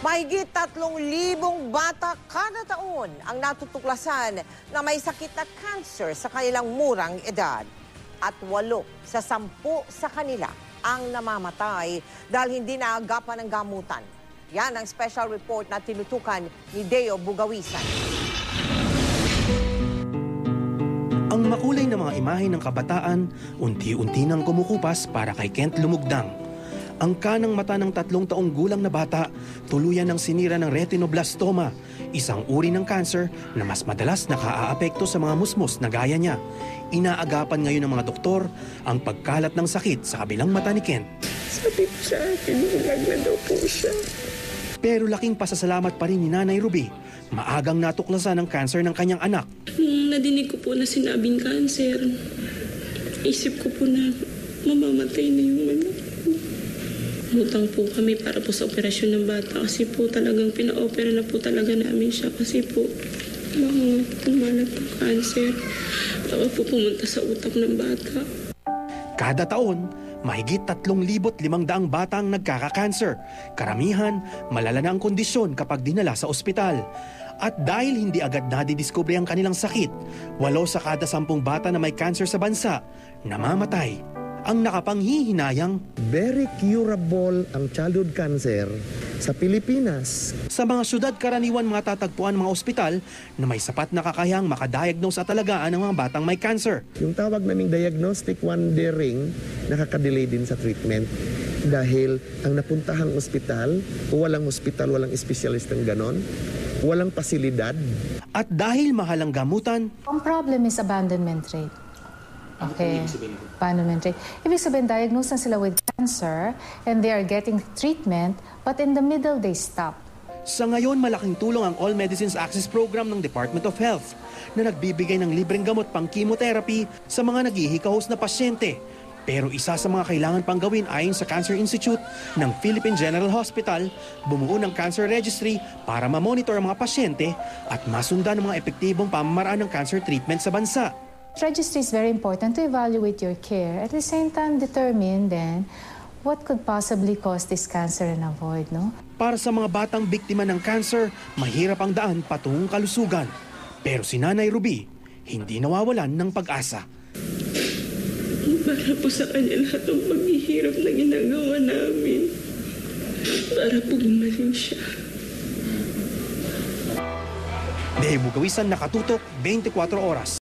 Mahigit 3,000 bata kada taon ang natutuklasan na may sakit na cancer sa kanilang murang edad. At 8 sa 10 sa kanila ang namamatay dahil hindi naagapan ng gamutan. Yan ang special report na tinutukan ni Deo Bugawisan. Ang makulay na mga imahe ng kabataan, unti-unti nang kumukupas para kay Kent Lumugdang. Ang kanang mata ng 3 taong gulang na bata, tuluyan ng sinira ng retinoblastoma, isang uri ng cancer na mas madalas nakaaapekto sa mga musmos na gaya niya. Inaagapan ngayon ng mga doktor ang pagkalat ng sakit sa kabilang mata ni Kent. Sabi ko sa akin, bulag na daw po siya. Pero laking pasasalamat pa rin ni Nanay Ruby, maagang natuklasan ang cancer ng kanyang anak. Nung nadinig ko po na sinabing cancer, isip ko po na mamamatay na yung anak. Umutang po kami para po sa operasyon ng bata kasi po talagang pina-opera na po talaga namin siya kasi po baka tumalat ang cancer. Baka po pumunta sa utak ng bata. Kada taon, mahigit 3,500 bata ang nagkaka-cancer. Karamihan, malala na ang kondisyon kapag dinala sa ospital. At dahil hindi agad nadidiskubre ang kanilang sakit, 8 sa kada 10 bata na may cancer sa bansa, namamatay. Ang nakapanghihinayang, very curable ang childhood cancer sa Pilipinas. Sa mga syudad karaniwan matatagpuan mga ospital na may sapat na kakayahang makadiagnose at alagaan ng mga batang may cancer. Yung tawag naming diagnostic wondering, nakakadelay din sa treatment. Dahil ang napuntahang ospital, walang espesyalistang ganon, walang pasilidad. At dahil mahal ang gamutan, ang problem is abandonment rate. Okay, abandonment rate. Ibig sabihin, diagnosed na sila with cancer and they are getting treatment, but in the middle, they stop. Sa ngayon, malaking tulong ang All Medicines Access Program ng Department of Health na nagbibigay ng libreng gamot pang chemotherapy sa mga naghihikahos na pasyente. Pero isa sa mga kailangan pang gawin ayon sa Cancer Institute ng Philippine General Hospital, bumuo ng Cancer Registry para ma-monitor ang mga pasyente at masundan ang mga epektibong pamamaraan ng cancer treatment sa bansa. Registry is very important to evaluate your care. At the same time, determine then what could possibly cause this cancer and avoid, no? Para sa mga batang biktima ng cancer, mahirap ang daan patungong kalusugan. Pero si Nanay Ruby, hindi nawawalan ng pag-asa. Para po sa kanya lahat ng paghihirap na ginagawa namin. Para po gumaling siya. Deo Bugawisan, nakatutok 24 oras.